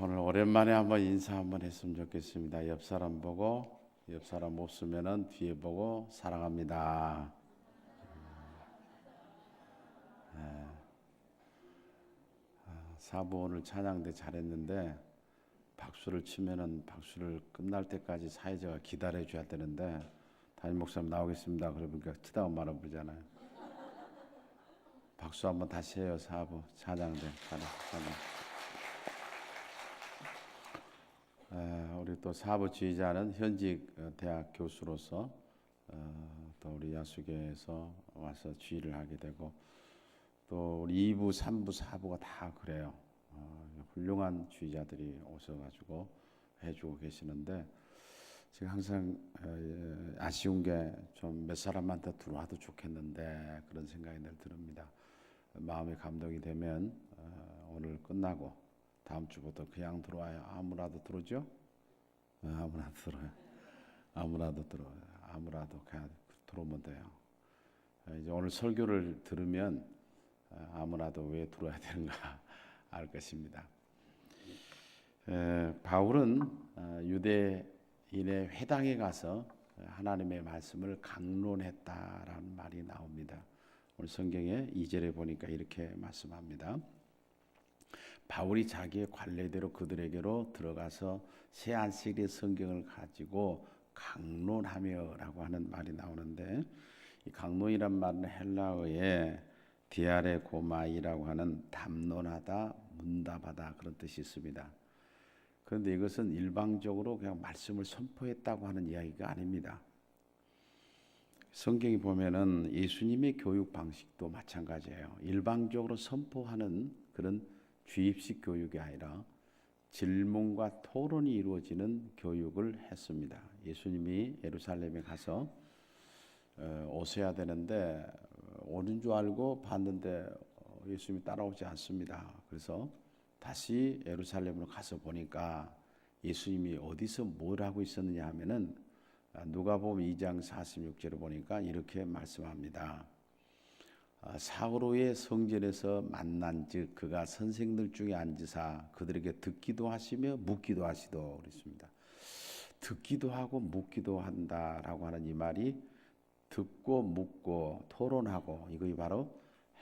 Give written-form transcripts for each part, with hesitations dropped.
오늘 오랜만에 한번 인사 한번 했으면 좋겠습니다. 옆 사람 보고, 옆 사람 없으면은 뒤에 보고 사랑합니다. 사부 오늘 찬양대 잘했는데 박수를 치면은 박수를 끝날 때까지 사회자가 기다려줘야 되는데 담임 목사님 나오겠습니다. 그러니까 치다고 말아 보잖아요. 박수 한번 다시 해요. 사부 찬양대 찬양. 우리 또 사부 지휘자는 현직 대학 교수로서 또 우리 야수교에서 와서 지휘를 하게 되고 또 우리 2부, 3부, 4부가 다 그래요. 훌륭한 지휘자들이 오셔가지고 해주고 계시는데 지금 항상 아쉬운 게 좀 몇 사람만 더 들어와도 좋겠는데 그런 생각이 늘 듭니다. 마음의 감동이 되면 오늘 끝나고 다음 주부터 그냥 들어와요. 아무라도 들어오죠? 아무라도 들어요. 아무라도 들어요. 아무라도 그냥 들어오면 돼요. 이제 오늘 설교를 들으면 아무라도 왜 들어야 되는가 알 것입니다. 바울은 유대인의 회당에 가서 하나님의 말씀을 강론했다라는 말이 나옵니다. 오늘 성경에 2절에 보니까 이렇게 말씀합니다. 바울이 자기의 관례대로 그들에게로 들어가서 새 안식일의 성경을 가지고 강론하며라고 하는 말이 나오는데 이 강론이란 말은 헬라어에 디아레고마이라고 하는 담론하다, 문답하다 그런 뜻이 있습니다. 그런데 이것은 일방적으로 그냥 말씀을 선포했다고 하는 이야기가 아닙니다. 성경이 보면은 예수님의 교육 방식도 마찬가지예요. 일방적으로 선포하는 그런 주입식 교육이 아니라 질문과 토론이 이루어지는 교육을 했습니다. 예수님이 예루살렘에 가서 오셔야 되는데 오는 줄 알고 봤는데 예수님이 따라오지 않습니다. 그래서 다시 예루살렘으로 가서 보니까 예수님이 어디서 뭘 하고 있었느냐 하면은 누가복음 2장 46절에 보니까 이렇게 말씀합니다. 사흘 성전에서 만난즉 그가 선생들 중에 앉으사 그들에게 듣기도 하시며 묻기도 하시도 그랬습니다. 듣기도 하고 묻기도 한다라고 하는 이 말이 듣고 묻고 토론하고 이것이 바로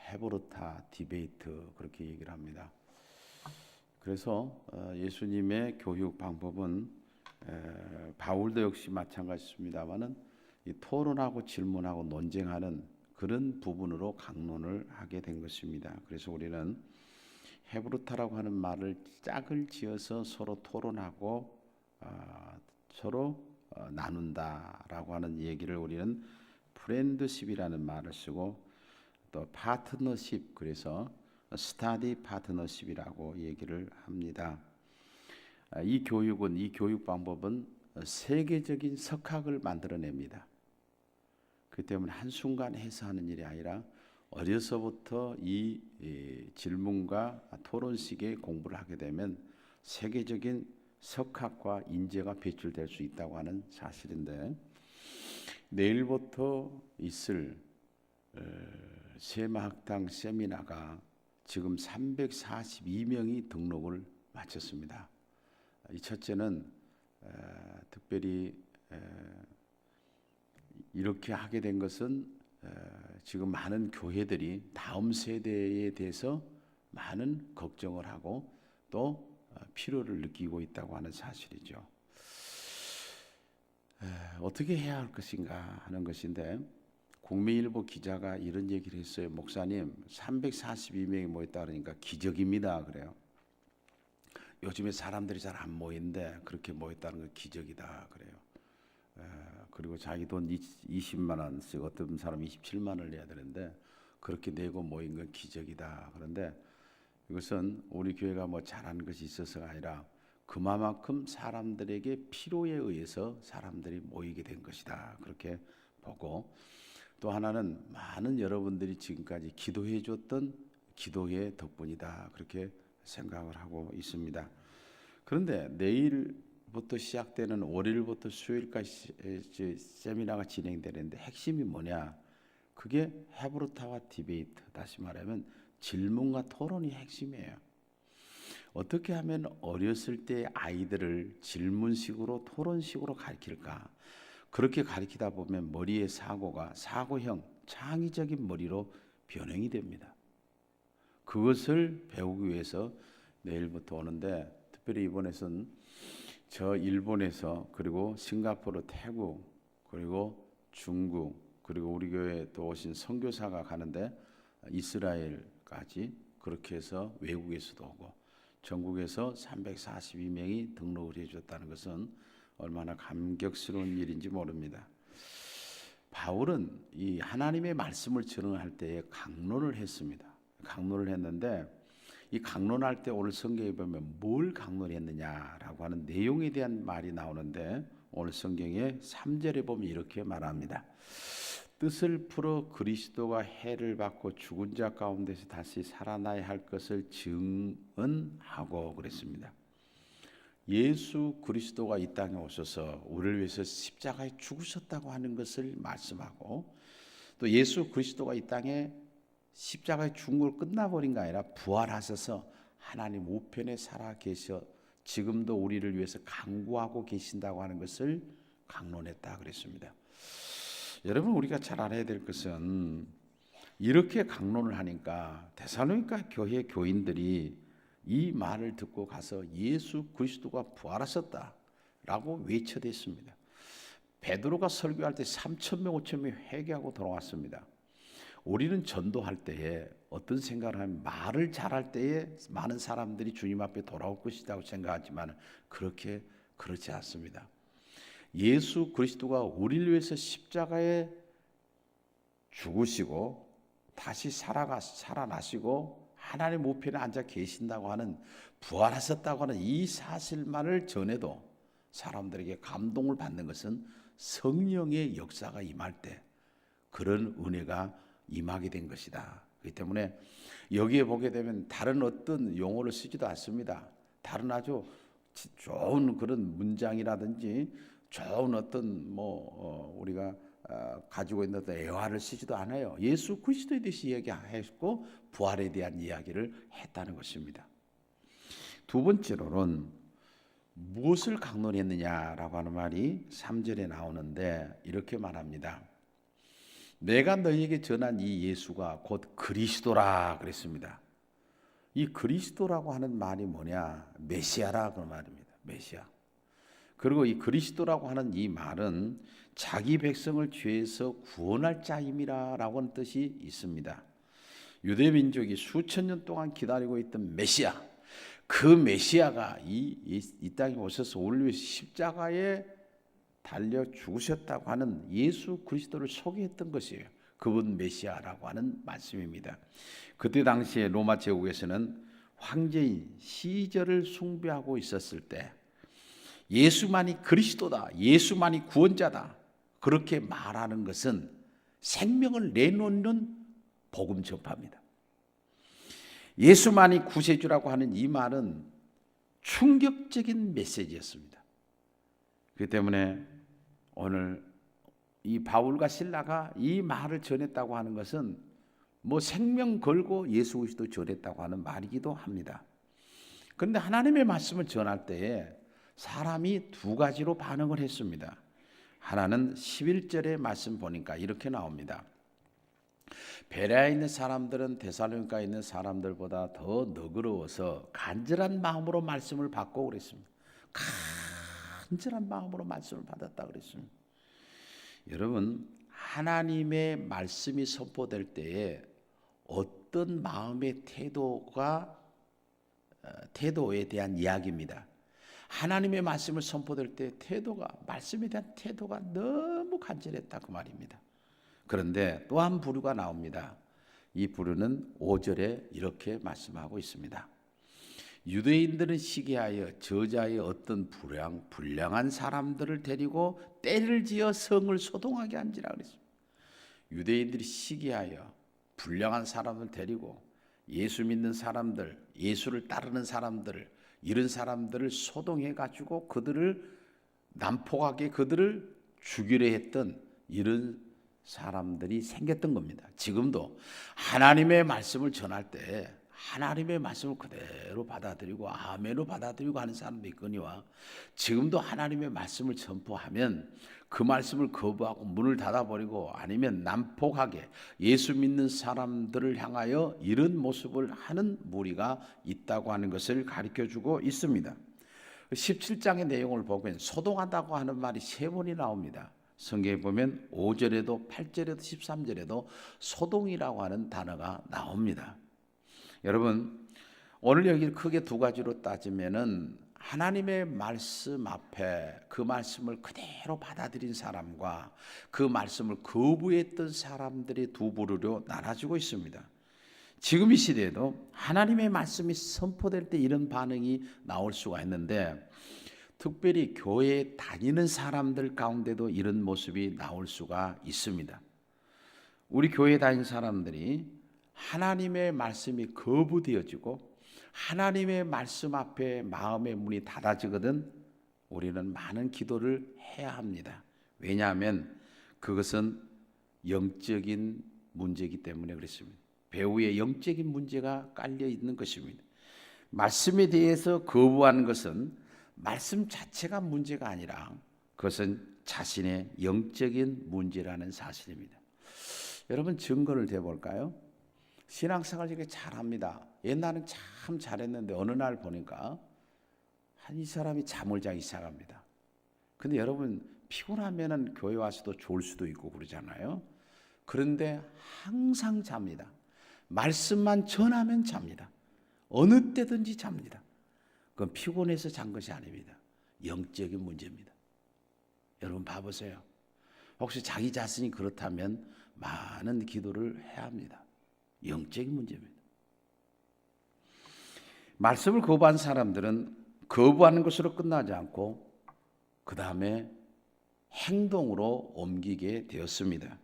헤브르타 디베이트 그렇게 얘기를 합니다. 그래서 예수님의 교육 방법은 바울도 역시 마찬가지입니다만은 이 토론하고 질문하고 논쟁하는 그런 부분으로 강론을 하게 된 것입니다. 그래서 우리는 헤브르타라고 하는 말을 짝을 지어서 서로 토론하고 서로 나눈다라고 하는 얘기를 우리는 프렌드십이라는 말을 쓰고 또 파트너십 그래서 스타디 파트너십이라고 얘기를 합니다. 이 교육 방법은 세계적인 석학을 만들어냅니다. 그 때문에 한순간 해서 하는 일이 아니라 어려서부터 이 질문과 토론식의 공부를 하게 되면 세계적인 석학과 인재가 배출될 수 있다고 하는 사실인데 내일부터 있을 세마학당 세미나가 지금 342명이 등록을 마쳤습니다. 이 첫째는 특별히 이렇게 하게 된 것은 지금 많은 교회들이 다음 세대에 대해서 많은 걱정을 하고 또 필요를 느끼고 있다고 하는 사실이죠. 어떻게 해야 할 것인가 하는 것인데 국민일보 기자가 이런 얘기를 했어요. 목사님 342명이 모였다 그러니까 기적입니다. 그래요. 요즘에 사람들이 잘 안 모이는데 그렇게 모였다는 건 기적이다. 그래요. 그리고 자기 돈 20만 원씩 어떤 사람 27만 원을 내야 되는데 그렇게 내고 모인 건 기적이다. 그런데 이것은 우리 교회가 뭐 잘한 것이 있어서가 아니라 그만큼 사람들에게 필요에 의해서 사람들이 모이게 된 것이다. 그렇게 보고 또 하나는 많은 여러분들이 지금까지 기도해 줬던 기도의 덕분이다. 그렇게 생각을 하고 있습니다. 그런데 내일부터 시작되는 월요일부터 수요일까지 세미나가 진행되는데 핵심이 뭐냐? 그게 헤브르타와 디베이트, 다시 말하면 질문과 토론이 핵심이에요. 어떻게 하면 어렸을 때 아이들을 질문식으로 토론식으로 가르칠까? 그렇게 가르치다 보면 머리의 사고가 사고형 창의적인 머리로 변형이 됩니다. 그것을 배우기 위해서 내일부터 오는데, 특별히 이번에는 저 일본에서, 그리고 싱가포르, 태국, 그리고 중국, 그리고 우리 교회에 또 오신 선교사가 가는데 이스라엘까지, 그렇게 해서 외국에서도 오고 전국에서 342명이 등록을 해줬다는 것은 얼마나 감격스러운 일인지 모릅니다. 바울은 이 하나님의 말씀을 전할 때에 강론을 했습니다. 강론을 했는데, 이 강론할 때 오늘 성경에 보면 뭘 강론했느냐라고 하는 내용에 대한 말이 나오는데, 오늘 성경의 3절에 보면 이렇게 말합니다. 뜻을 풀어 그리스도가 해를 받고 죽은 자 가운데서 다시 살아나야 할 것을 증언하고 그랬습니다. 예수 그리스도가 이 땅에 오셔서 우리를 위해서 십자가에 죽으셨다고 하는 것을 말씀하고, 또 예수 그리스도가 이 땅에 십자가에 죽은 걸 끝나버린 게 아니라 부활하셔서 하나님 우편에 살아 계셔 지금도 우리를 위해서 간구하고 계신다고 하는 것을 강론했다 그랬습니다. 여러분, 우리가 잘 알아야 될 것은, 이렇게 강론을 하니까 데살로니가 교회 교인들이 이 말을 듣고 가서 예수 그리스도가 부활하셨다라고 외쳐댔습니다. 베드로가 설교할 때 3,000명 5,000명이 회개하고 돌아왔습니다. 우리는 전도할 때에 어떤 생각을 하면, 말을 잘할 때에 많은 사람들이 주님 앞에 돌아올 것이라고 생각하지만 그렇지 않습니다. 예수 그리스도가 우리를 위해서 십자가에 죽으시고 다시 살아나시고 하나님 우편에 앉아 계신다고 하는, 부활하셨다고 하는 이 사실만을 전해도 사람들에게 감동을 받는 것은 성령의 역사가 임할 때 그런 은혜가 임하게 된 것이다. 그렇기 때문에 여기에 보게 되면 다른 어떤 용어를 쓰지도 않습니다. 다른 아주 좋은 그런 문장이라든지 좋은 어떤 우리가 가지고 있는 어떤 애화를 쓰지도 않아요. 예수 그리스도에 대해서 이야기했고 부활에 대한 이야기를 했다는 것입니다. 두 번째로는 무엇을 강론했느냐라고 하는 말이 3절에 나오는데, 이렇게 말합니다. 내가 너희에게 전한 이 예수가 곧 그리스도라 그랬습니다. 이 그리스도라고 하는 말이 뭐냐? 메시아라고 말입니다. 메시아. 그리고 이 그리스도라고 하는 이 말은 자기 백성을 죄에서 구원할 자임이라고 하는 뜻이 있습니다. 유대 민족이 수천 년 동안 기다리고 있던 메시아, 그 메시아가 이 땅에 오셔서 우리를 위해서 십자가에 달려 죽으셨다고 하는 예수 그리스도를 소개했던 것이에요. 그분 메시아라고 하는 말씀입니다. 그때 당시에 로마 제국에서는 황제인 시저를 숭배하고 있었을 때 예수만이 그리스도다, 예수만이 구원자다, 그렇게 말하는 것은 생명을 내놓는 복음 전파입니다. 예수만이 구세주라고 하는 이 말은 충격적인 메시지였습니다. 그렇기 때문에 오늘 이 바울과 실라가 이 말을 전했다고 하는 것은 생명 걸고 예수 그리스도 전했다고 하는 말이기도 합니다. 그런데 하나님의 말씀을 전할 때에 사람이 두 가지로 반응을 했습니다. 하나는 11절의 말씀 보니까 이렇게 나옵니다. 베레아에 있는 사람들은 데살로니가에 있는 사람들보다 더 너그러워서 간절한 마음으로 말씀을 받고 그랬습니다. 간절한 마음으로 말씀을 받았다 그랬습니다. 여러분, 하나님의 말씀이 선포될 때에 어떤 마음의 태도에 대한 이야기입니다. 하나님의 말씀을 선포될 때 말씀에 대한 태도가 너무 간절했다 그 말입니다. 그런데 또 한 부류가 나옵니다. 이 부류는 5절에 이렇게 말씀하고 있습니다. 유대인들은 시기하여 저자의 어떤 불량한 사람들을 데리고 떼를 지어 성을 소동하게 한지라 그랬습니다. 유대인들이 시기하여 불량한 사람을 데리고 예수 믿는 사람들, 예수를 따르는 사람들을, 이런 사람들을 소동해 가지고 그들을 난폭하게 그들을 죽이려 했던 이런 사람들이 생겼던 겁니다. 지금도 하나님의 말씀을 전할 때 하나님의 말씀을 그대로 받아들이고 아멘으로 받아들이고 하는 사람도 있거니와 지금도 하나님의 말씀을 전포하면 그 말씀을 거부하고 문을 닫아버리고 아니면 난폭하게 예수 믿는 사람들을 향하여 이런 모습을 하는 무리가 있다고 하는 것을 가르쳐주고 있습니다. 17장의 내용을 보면 소동하다고 하는 말이 3번이 나옵니다. 성경에 보면 5절에도 8절에도 13절에도 소동이라고 하는 단어가 나옵니다. 여러분, 오늘 여기 크게 2가지로 따지면은 하나님의 말씀 앞에 그 말씀을 그대로 받아들인 사람과 그 말씀을 거부했던 사람들이 2부류로 나눠지고 있습니다. 지금 이 시대에도 하나님의 말씀이 선포될 때 이런 반응이 나올 수가 있는데 특별히 교회에 다니는 사람들 가운데도 이런 모습이 나올 수가 있습니다. 우리 교회에 다니는 사람들이 하나님의 말씀이 거부되어지고 하나님의 말씀 앞에 마음의 문이 닫아지거든 우리는 많은 기도를 해야 합니다. 왜냐하면 그것은 영적인 문제이기 때문에 그렇습니다. 배후에 영적인 문제가 깔려 있는 것입니다. 말씀에 대해서 거부하는 것은 말씀 자체가 문제가 아니라 그것은 자신의 영적인 문제라는 사실입니다. 여러분 증거를 대볼까요? 신앙생활 이렇게 잘합니다. 옛날엔 참 잘했는데 어느 날 보니까 이 사람이 잠을 자기 시작합니다. 근데 여러분 피곤하면은 교회 와서도 졸 수도 있고 그러잖아요. 그런데 항상 잡니다. 말씀만 전하면 잡니다. 어느 때든지 잡니다. 그건 피곤해서 잔 것이 아닙니다. 영적인 문제입니다. 여러분 봐보세요. 혹시 자기 자신이 그렇다면 많은 기도를 해야 합니다. 영적인 문제입니다. 말씀을 거부한 사람들은 거부하는 것으로 끝나지 않고 그 다음에 행동으로 옮기게 되었습니다.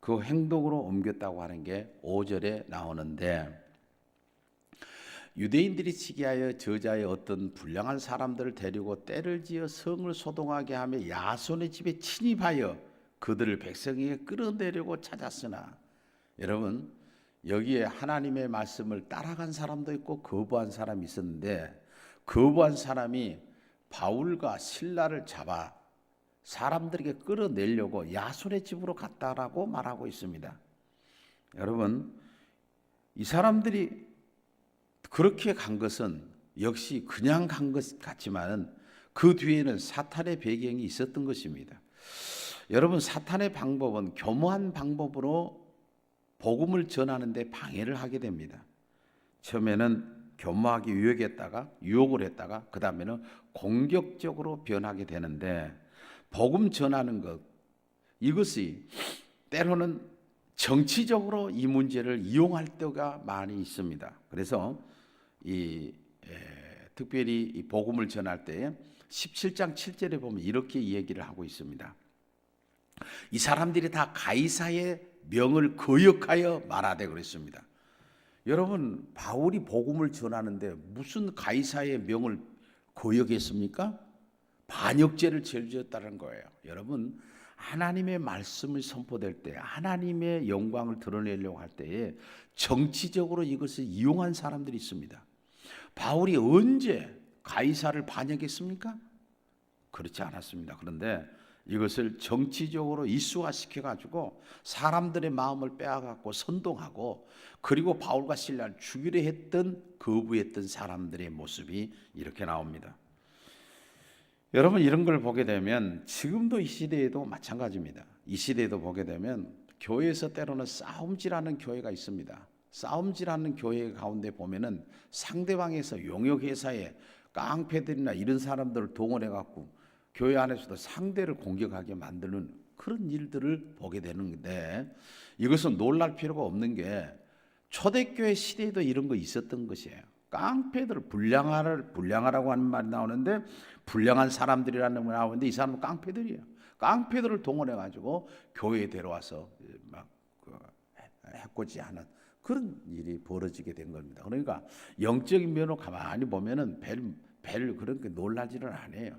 그 행동으로 옮겼다고 하는 게 5절에 나오는데 유대인들이 시기하여 저자의 어떤 불량한 사람들을 데리고 때를 지어 성을 소동하게 하며 야손의 집에 침입하여 그들을 백성에게 끌어내려고 찾았으나 여러분 여기에 하나님의 말씀을 따라간 사람도 있고 거부한 사람이 있었는데 거부한 사람이 바울과 실라를 잡아 사람들에게 끌어내려고 야손의 집으로 갔다라고 말하고 있습니다. 여러분 이 사람들이 그렇게 간 것은 역시 그냥 간 것 같지만은 그 뒤에는 사탄의 배경이 있었던 것입니다. 여러분 사탄의 방법은 교묘한 방법으로 복음을 전하는데 방해를 하게 됩니다. 처음에는 교묘하게 유혹을 했다가 그 다음에는 공격적으로 변하게 되는데 복음 전하는 것 이것이 때로는 정치적으로 이 문제를 이용할 때가 많이 있습니다. 그래서 특별히 이 복음을 전할 때 17장 7절에 보면 이렇게 얘기를 하고 있습니다. 이 사람들이 다 가이사의 명을 거역하여 말하되 그랬습니다. 여러분 바울이 복음을 전하는데 무슨 가이사의 명을 거역했습니까? 반역죄를 저질렀다는 거예요. 여러분 하나님의 말씀을 선포될 때 하나님의 영광을 드러내려고 할 때에 정치적으로 이것을 이용한 사람들이 있습니다. 바울이 언제 가이사를 반역했습니까? 그렇지 않았습니다. 그런데 이것을 정치적으로 이슈화시켜가지고 사람들의 마음을 빼앗아갖고 선동하고 그리고 바울과 실라를 죽이려 했던 거부했던 사람들의 모습이 이렇게 나옵니다. 여러분 이런 걸 보게 되면 지금도 이 시대에도 마찬가지입니다. 이 시대에도 보게 되면 교회에서 때로는 싸움질하는 교회가 있습니다. 싸움질하는 교회 가운데 보면은 상대방에서 용역회사에 깡패들이나 이런 사람들을 동원해갖고 교회 안에서도 상대를 공격하게 만드는 그런 일들을 보게 되는데 이것은 놀랄 필요가 없는 게 초대교회 시대에도 이런 거 있었던 것이에요. 깡패들을 불량하라고 하는 말이 나오는데 불량한 사람들이라는 말이 나오는데 이 사람은 깡패들이에요. 깡패들을 동원해가지고 교회에 데려와서 막 해코지하는 그런 일이 벌어지게 된 겁니다. 그러니까 영적인 면으로 가만히 보면은 별 그런 게 놀라지는 않아요.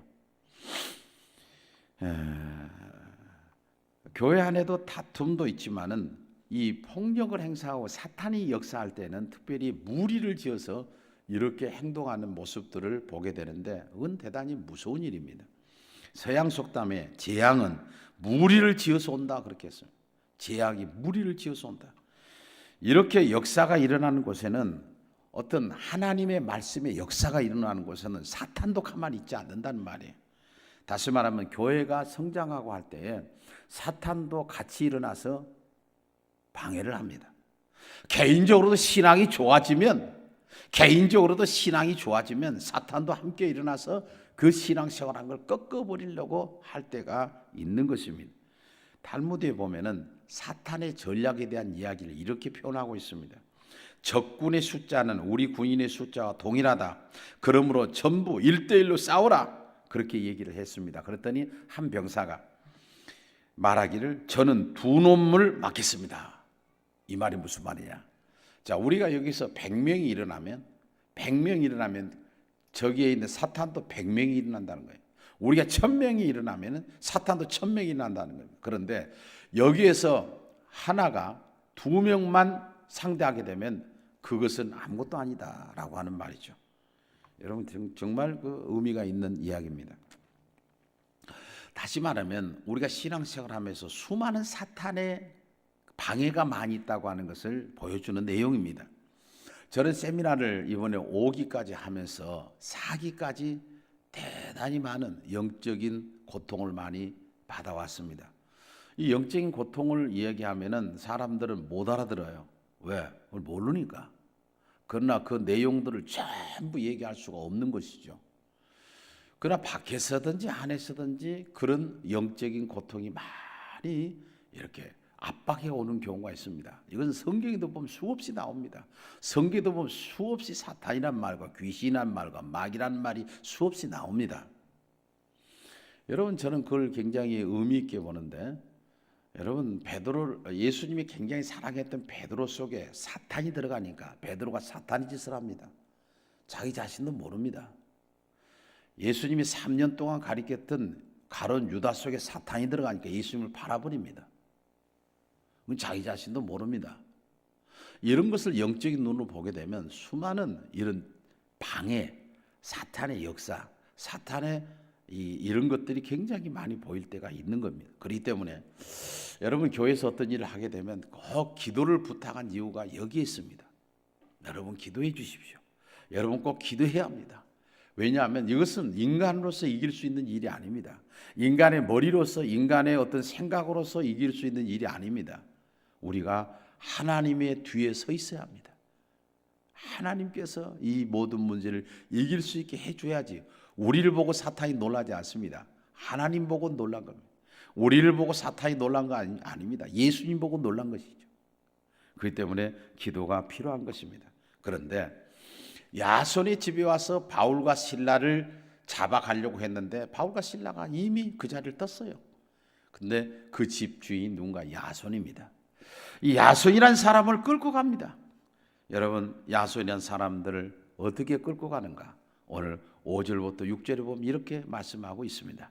교회 안에도 다툼도 있지만은 이 폭력을 행사하고 사탄이 역사할 때는 특별히 무리를 지어서 이렇게 행동하는 모습들을 보게 되는데 그건 대단히 무서운 일입니다. 서양 속담에 재앙은 무리를 지어서 온다 그렇게 했어요. 재앙이 무리를 지어서 온다. 이렇게 역사가 일어나는 곳에는 어떤 하나님의 말씀의 역사가 일어나는 곳에는 사탄도 가만히 있지 않는다는 말이에요. 다시 말하면 교회가 성장하고 할 때에 사탄도 같이 일어나서 방해를 합니다. 개인적으로도 신앙이 좋아지면 사탄도 함께 일어나서 그 신앙생활한 걸 꺾어버리려고 할 때가 있는 것입니다. 탈무드에 보면은 사탄의 전략에 대한 이야기를 이렇게 표현하고 있습니다. 적군의 숫자는 우리 군인의 숫자와 동일하다. 그러므로 전부 1대1로 싸우라. 그렇게 얘기를 했습니다. 그랬더니 한 병사가 말하기를 저는 두 놈을 맞겠습니다. 이 말이 무슨 말이냐? 자, 우리가 여기서 100명이 일어나면 저기에 있는 사탄도 100명이 일어난다는 거예요. 우리가 1000명이 일어나면 사탄도 1000명이 일어난다는 거예요. 그런데 여기에서 하나가 2명만 상대하게 되면 그것은 아무것도 아니다라고 하는 말이죠. 여러분 정말 그 의미가 있는 이야기입니다. 다시 말하면 우리가 신앙생활하면서 수많은 사탄의 방해가 많이 있다고 하는 것을 보여주는 내용입니다. 저는 세미나를 이번에 5기까지 하면서 4기까지 대단히 많은 영적인 고통을 많이 받아왔습니다. 이 영적인 고통을 이야기하면은 사람들은 못 알아들어요. 왜? 그걸 모르니까. 그러나 그 내용들을 전부 얘기할 수가 없는 것이죠. 그러나 밖에서든지 안에서든지 그런 영적인 고통이 많이 이렇게 압박해 오는 경우가 있습니다. 이건 성경에도 보면 수없이 나옵니다. 성경에도 보면 수없이 사탄이란 말과 귀신이란 말과 마귀란 말이 수없이 나옵니다. 여러분 저는 그걸 굉장히 의미 있게 보는데 여러분 예수님이 굉장히 사랑했던 베드로 속에 사탄이 들어가니까 베드로가 사탄의 짓을 합니다. 자기 자신도 모릅니다. 예수님이 3년 동안 가리켰던 가룟 유다 속에 사탄이 들어가니까 예수님을 팔아버립니다. 자기 자신도 모릅니다. 이런 것을 영적인 눈으로 보게 되면 수많은 이런 방해, 사탄의 역사, 사탄의 이런 것들이 굉장히 많이 보일 때가 있는 겁니다. 그렇기 때문에 여러분 교회에서 어떤 일을 하게 되면 꼭 기도를 부탁한 이유가 여기에 있습니다. 여러분 기도해 주십시오. 여러분 꼭 기도해야 합니다. 왜냐하면 이것은 인간으로서 이길 수 있는 일이 아닙니다. 인간의 머리로서 인간의 어떤 생각으로서 이길 수 있는 일이 아닙니다. 우리가 하나님의 뒤에 서 있어야 합니다. 하나님께서 이 모든 문제를 이길 수 있게 해줘야지. 우리를 보고 사탄이 놀라지 않습니다. 하나님 보고 놀란 겁니다. 우리를 보고 사탄이 놀란 거 아닙니다. 예수님 보고 놀란 것이죠. 그렇기 때문에 기도가 필요한 것입니다. 그런데 야손의 집에 와서 바울과 실라를 잡아가려고 했는데 바울과 실라가 이미 그 자리를 떴어요. 근데 그 집 주인 누군가 야손입니다. 이 야손이라는 사람을 끌고 갑니다. 여러분 야손이라는 사람들을 어떻게 끌고 가는가? 오늘 5절부터 6절에 보면 이렇게 말씀하고 있습니다.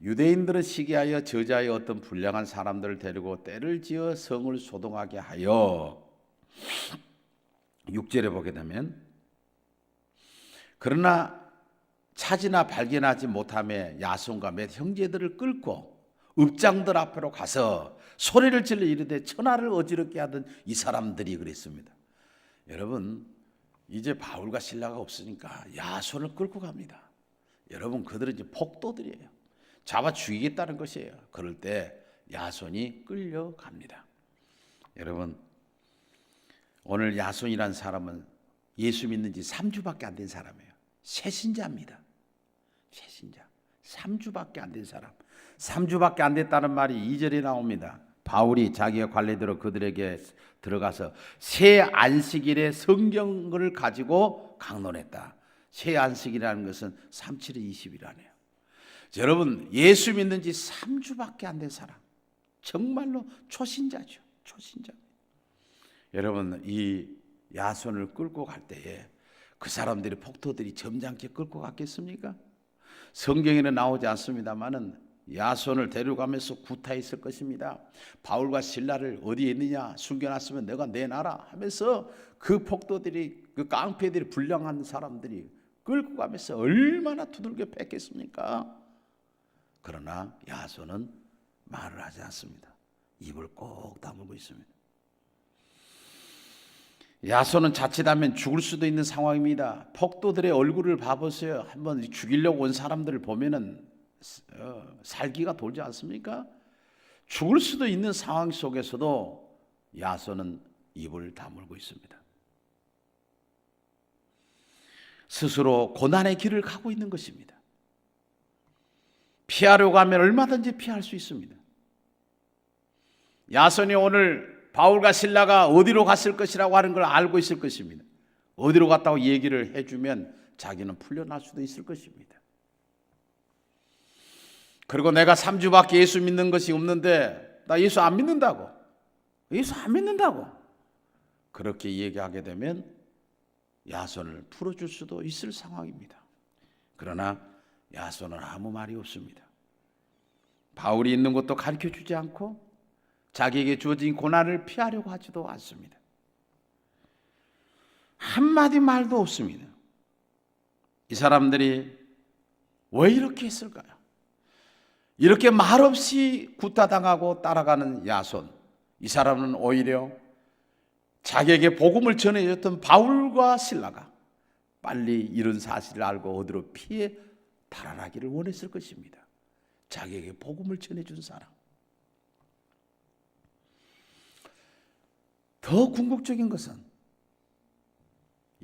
유대인들은 시기하여 저자의 어떤 불량한 사람들을 데리고 때를 지어 성을 소동하게 하여 6절에 보게 되면 그러나 찾으나 발견하지 못하며 야손과 몇 형제들을 끌고 읍장들 앞으로 가서 소리를 질러 이르되 천하를 어지럽게 하던 이 사람들이 그랬습니다. 여러분 이제 바울과 실라가 없으니까 야손을 끌고 갑니다. 여러분 그들은 이제 폭도들이에요. 잡아 죽이겠다는 것이에요. 그럴 때 야손이 끌려갑니다. 여러분 오늘 야손이라는 사람은 예수 믿는 지 3주밖에 안 된 사람이에요. 새신자입니다. 새신자 3주밖에 안 된 사람. 3주밖에 안 됐다는 말이 2절에 나옵니다. 바울이 자기가 관례대로 그들에게 들어가서 새 안식일에 성경을 가지고 강론했다. 새 안식이라는 것은 3, 7, 20이라네요. 여러분 예수 믿는 지 3주밖에 안 된 사람 정말로 초신자죠. 초신자. 여러분 이 야손을 끌고 갈 때에 그 사람들이 폭도들이 점잖게 끌고 갔겠습니까? 성경에는 나오지 않습니다만은 야손을 데려가면서 구타했을 것입니다. 바울과 실라를 어디에 있느냐, 숨겨놨으면 내가 내놔라 하면서 그 폭도들이, 그 깡패들이, 불량한 사람들이 끌고 가면서 얼마나 두들겨 팼겠습니까? 그러나 야손은 말을 하지 않습니다. 입을 꼭 다물고 있습니다. 야손은 자칫하면 죽을 수도 있는 상황입니다. 폭도들의 얼굴을 봐보세요. 한번 죽이려고 온 사람들을 보면은 살기가 돌지 않습니까? 죽을 수도 있는 상황 속에서도 야손은 입을 다물고 있습니다. 스스로 고난의 길을 가고 있는 것입니다. 피하려고 하면 얼마든지 피할 수 있습니다. 야손이 오늘 바울과 실라가 어디로 갔을 것이라고 하는 걸 알고 있을 것입니다. 어디로 갔다고 얘기를 해주면 자기는 풀려날 수도 있을 것입니다. 그리고 내가 3주밖에 예수 믿는 것이 없는데 나 예수 안 믿는다고, 예수 안 믿는다고 그렇게 얘기하게 되면 야손을 풀어줄 수도 있을 상황입니다. 그러나 야손은 아무 말이 없습니다. 바울이 있는 것도 가르쳐주지 않고 자기에게 주어진 고난을 피하려고 하지도 않습니다. 한마디 말도 없습니다. 이 사람들이 왜 이렇게 했을까요? 이렇게 말없이 구타당하고 따라가는 야손, 이 사람은 오히려 자기에게 복음을 전해줬던 바울과 실라가 빨리 이런 사실을 알고 어디로 피해 달아나기를 원했을 것입니다. 자기에게 복음을 전해준 사람. 더 궁극적인 것은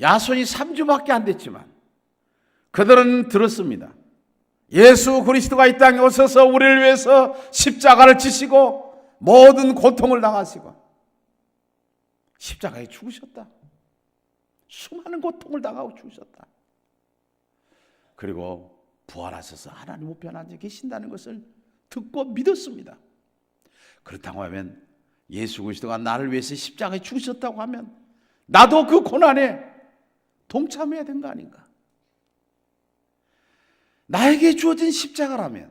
야손이 3주밖에 안 됐지만 그들은 들었습니다. 예수 그리스도가 이 땅에 오셔서 우리를 위해서 십자가를 지시고 모든 고통을 당하시고 십자가에 죽으셨다. 수많은 고통을 당하고 죽으셨다. 그리고 부활하셔서 하나님 우편에 앉아 계신다는 것을 듣고 믿었습니다. 그렇다고 하면 예수 그리스도가 나를 위해서 십자가에 죽으셨다고 하면 나도 그 고난에 동참해야 되는 거 아닌가? 나에게 주어진 십자가라면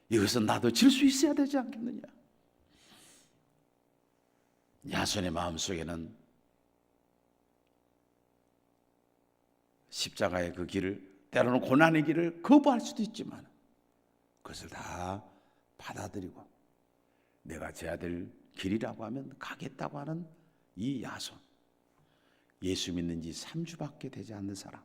이것은 나도 질 수 있어야 되지 않겠느냐? 야손의 마음속에는 십자가의 그 길을, 때로는 고난의 길을 거부할 수도 있지만 그것을 다 받아들이고 내가 져야 될 길이라고 하면 가겠다고 하는 이 야손, 예수 믿는 지 3주밖에 되지 않는 사람.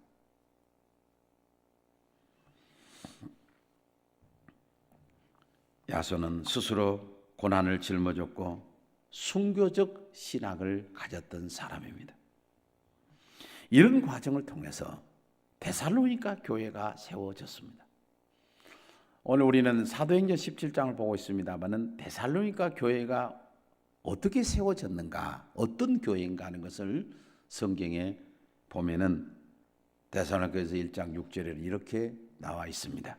야손은 스스로 고난을 짊어졌고 순교적 신학을 가졌던 사람입니다. 이런 과정을 통해서 데살로니가 교회가 세워졌습니다. 오늘 우리는 사도행전 17장을 보고 있습니다만 데살로니가 교회가 어떻게 세워졌는가, 어떤 교회인가 하는 것을 성경에 보면은 데살로니가서 1장 6절에 이렇게 나와 있습니다.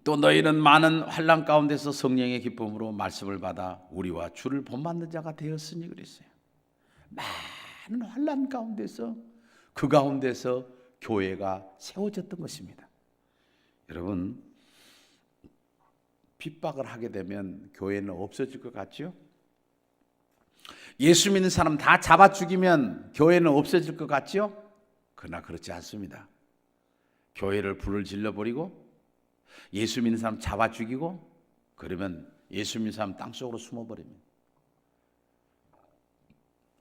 또 너희는 많은 환난 가운데서 성령의 기쁨으로 말씀을 받아 우리와 주를 본받는 자가 되었으니 그랬어요. 많은 환난 가운데서, 그 가운데서 교회가 세워졌던 것입니다. 여러분, 핍박을 하게 되면 교회는 없어질 것 같죠? 예수 믿는 사람 다 잡아 죽이면 교회는 없어질 것 같죠? 그러나 그렇지 않습니다. 교회를 불을 질러버리고 예수 믿는 사람 잡아 죽이고 그러면 예수 믿는 사람 땅속으로 숨어버립니다.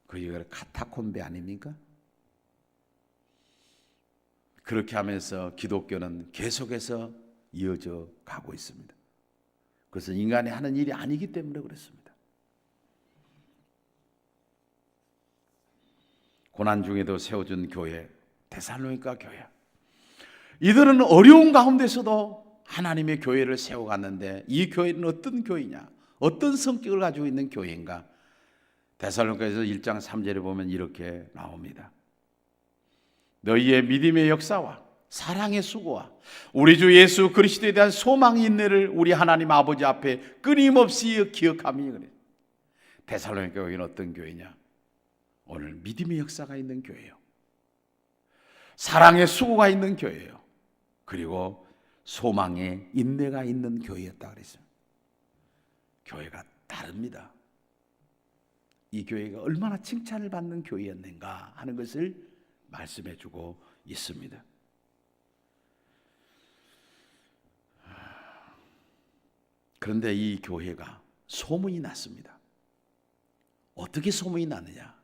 그게 카타콤베 아닙니까? 그렇게 하면서 기독교는 계속해서 이어져 가고 있습니다. 그것은 인간이 하는 일이 아니기 때문에 그렇습니다. 고난 중에도 세워준 교회, 데살로니가 교회. 이들은 어려운 가운데서도 하나님의 교회를 세워갔는데 이 교회는 어떤 교회냐? 어떤 성격을 가지고 있는 교회인가? 데살로니가서 1장 3절에 보면 이렇게 나옵니다. 너희의 믿음의 역사와 사랑의 수고와 우리 주 예수 그리스도에 대한 소망의 인내를 우리 하나님 아버지 앞에 끊임없이 기억하며 그래. 데살로니가 교회는 어떤 교회냐? 오늘 믿음의 역사가 있는 교회예요. 사랑의 수고가 있는 교회예요. 그리고 소망에 인내가 있는 교회였다 그랬어요. 교회가 다릅니다. 이 교회가 얼마나 칭찬을 받는 교회였는가 하는 것을 말씀해 주고 있습니다. 그런데 이 교회가 소문이 났습니다. 어떻게 소문이 났느냐?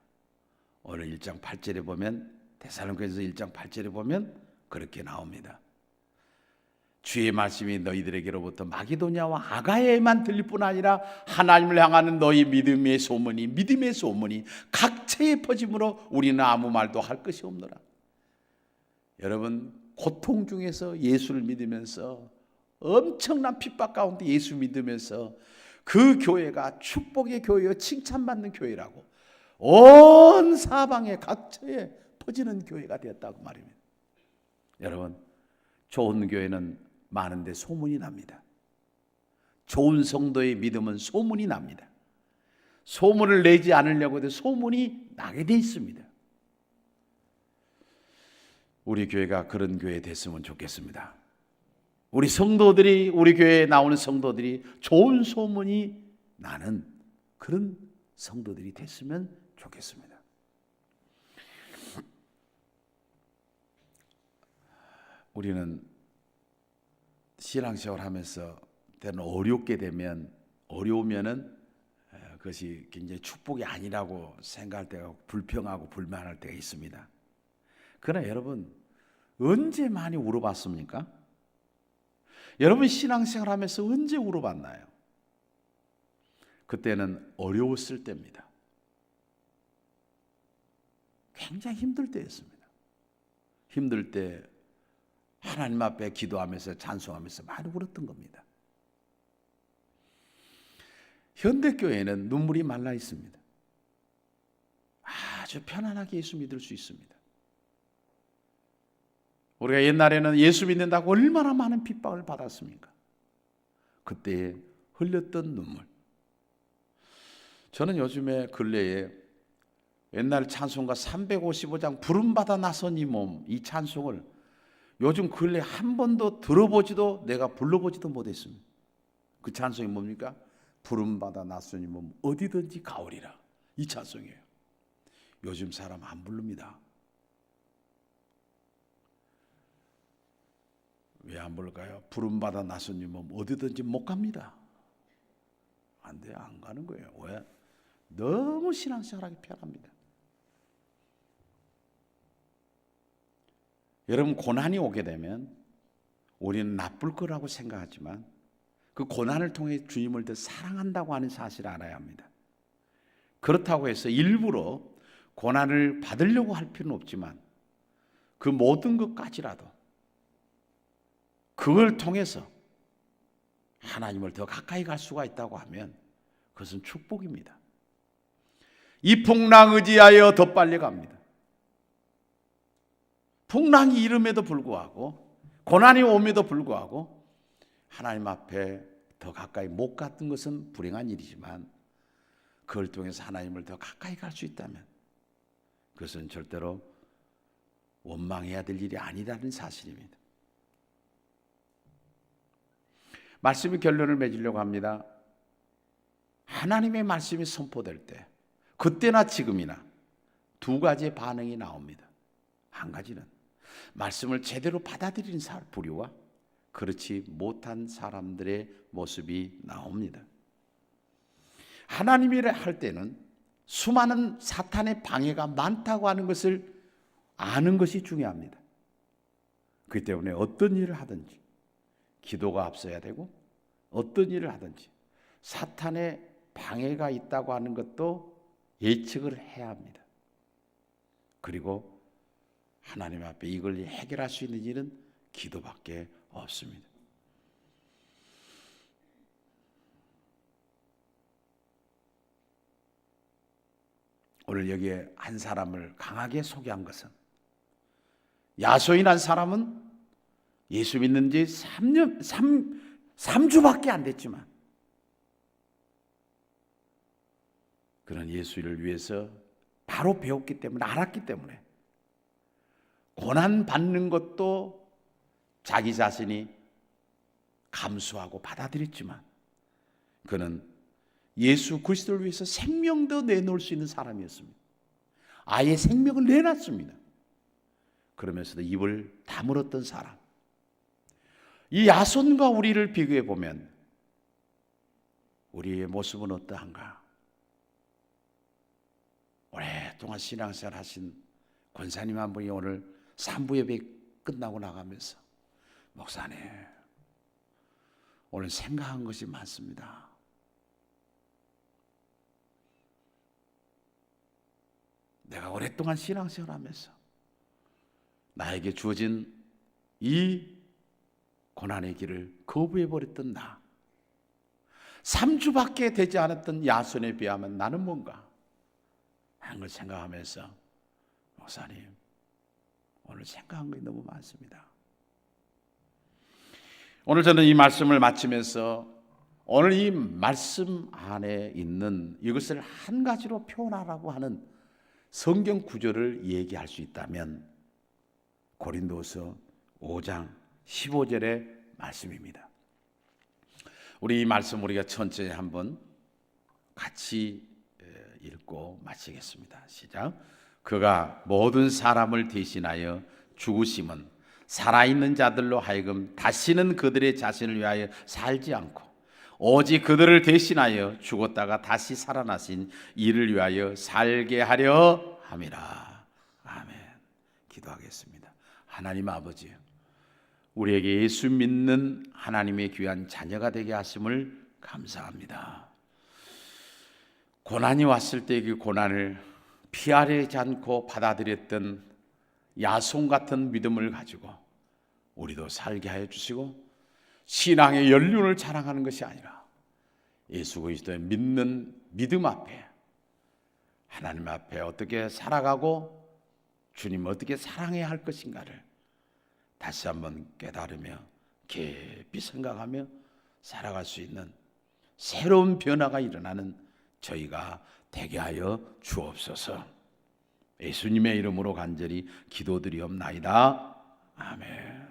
오늘 1장 8절에 보면, 데살로니가서 1장 8절에 보면 그렇게 나옵니다. 주의 말씀이 너희들에게로부터 마게도냐와 아가야에만 들릴 뿐 아니라 하나님을 향하는 너희 믿음의 소문이 각처에 퍼짐으로 우리는 아무 말도 할 것이 없노라. 여러분, 고통 중에서 예수를 믿으면서, 엄청난 핍박 가운데 예수 믿으면서 그 교회가 축복의 교회여 칭찬받는 교회라고 온 사방에 각처에 퍼지는 교회가 되었다고 말입니다. 여러분, 좋은 교회는 많은데 소문이 납니다. 좋은 성도의 믿음은 소문이 납니다. 소문을 내지 않으려고 해도 소문이 나게 돼 있습니다. 우리 교회가 그런 교회 됐으면 좋겠습니다. 우리 성도들이, 우리 교회에 나오는 성도들이 좋은 소문이 나는 그런 성도들이 됐으면 좋겠습니다. 우리는 신앙생활 하면서 때는 어려우면은 그것이 굉장히 축복이 아니라고 생각할 때가, 불평하고 불만할 때가 있습니다. 그러나 여러분, 언제 많이 울어봤습니까? 여러분, 신앙생활 하면서 언제 울어봤나요? 그때는 어려웠을 때입니다. 굉장히 힘들 때였습니다. 힘들 때 하나님 앞에 기도하면서 찬송하면서 많이 울었던 겁니다. 현대교회는 눈물이 말라 있습니다. 아주 편안하게 예수 믿을 수 있습니다. 우리가 옛날에는 예수 믿는다고 얼마나 많은 핍박을 받았습니까? 그때 흘렸던 눈물. 저는 요즘에 근래에 옛날 찬송가 355장 부름받아 나선 이 몸, 이 찬송을 요즘 근래 한 번도 들어보지도, 내가 불러보지도 못했습니다. 그 찬송이 뭡니까? 부름받아 나선 이 몸 어디든지 가오리라. 이 찬송이에요. 요즘 사람 안 부릅니다. 왜 안 부를까요? 부름받아 나선 이 몸 어디든지 못 갑니다. 안 돼요. 안 가는 거예요. 왜? 너무 신앙생활하기 편합니다. 여러분, 고난이 오게 되면 우리는 나쁠 거라고 생각하지만 그 고난을 통해 주님을 더 사랑한다고 하는 사실을 알아야 합니다. 그렇다고 해서 일부러 고난을 받으려고 할 필요는 없지만 그 모든 것까지라도 그걸 통해서 하나님을 더 가까이 갈 수가 있다고 하면 그것은 축복입니다. 이 풍랑 의지하여 더 빨리 갑니다. 풍랑이 이름에도 불구하고, 고난이 옴에도 불구하고 하나님 앞에 더 가까이 못 갔던 것은 불행한 일이지만 그걸 통해서 하나님을 더 가까이 갈 수 있다면 그것은 절대로 원망해야 될 일이 아니라는 사실입니다. 말씀의 결론을 맺으려고 합니다. 하나님의 말씀이 선포될 때, 그때나 지금이나 두 가지의 반응이 나옵니다. 한 가지는 말씀을 제대로 받아들이는 부류와 그렇지 못한 사람들의 모습이 나옵니다. 하나님이라 할 때는 수많은 사탄의 방해가 많다고 하는 것을 아는 것이 중요합니다. 그렇기 때문에 어떤 일을 하든지 기도가 앞서야 되고, 어떤 일을 하든지 사탄의 방해가 있다고 하는 것도 예측을 해야 합니다. 그리고 하나님 앞에 이걸 해결할 수 있는 일은 기도밖에 없습니다. 오늘 여기에 한 사람을 강하게 소개한 것은, 야소인 한 사람은 예수 믿는 지 3주밖에 안 됐지만 그는 예수를 위해서 바로 배웠기 때문에, 알았기 때문에 고난 받는 것도 자기 자신이 감수하고 받아들였지만 그는 예수 그리스도를 위해서 생명도 내놓을 수 있는 사람이었습니다. 아예 생명을 내놨습니다. 그러면서도 입을 다물었던 사람. 이 야손과 우리를 비교해 보면 우리의 모습은 어떠한가? 오랫동안 신앙생활 하신 권사님 한 분이 오늘 3부 예배 끝나고 나가면서 목사님, 오늘 생각한 것이 많습니다. 내가 오랫동안 신앙생활 하면서 나에게 주어진 이 고난의 길을 거부해버렸던 나, 3주밖에 되지 않았던 야손에 비하면 나는 뭔가 하는 걸 생각하면서 목사님, 오늘 생각한 것이 너무 많습니다. 오늘 저는 이 말씀을 마치면서 오늘 이 말씀 안에 있는 이것을 한 가지로 표현하라고 하는 성경 구절을 얘기할 수 있다면 고린도서 5장 15절의 말씀입니다. 우리 이 말씀 우리가 천천히 한번 같이 읽고 마치겠습니다. 시작. 그가 모든 사람을 대신하여 죽으심은 살아있는 자들로 하여금 다시는 그들의 자신을 위하여 살지 않고 오직 그들을 대신하여 죽었다가 다시 살아나신 이를 위하여 살게 하려 함이라. 아멘. 기도하겠습니다. 하나님 아버지, 우리에게 예수 믿는 하나님의 귀한 자녀가 되게 하심을 감사합니다. 고난이 왔을 때 그 고난을 피하려지 않고 받아들였던 야손 같은 믿음을 가지고 우리도 살게 하여 주시고 신앙의 연륜을 자랑하는 것이 아니라 예수 그리스도의 믿는 믿음 앞에 하나님 앞에 어떻게 살아가고 주님 어떻게 사랑해야 할 것인가를 다시 한번 깨달으며 깊이 생각하며 살아갈 수 있는 새로운 변화가 일어나는 저희가 되게 하여 주옵소서. 예수님의 이름으로 간절히 기도드리옵나이다. 아멘.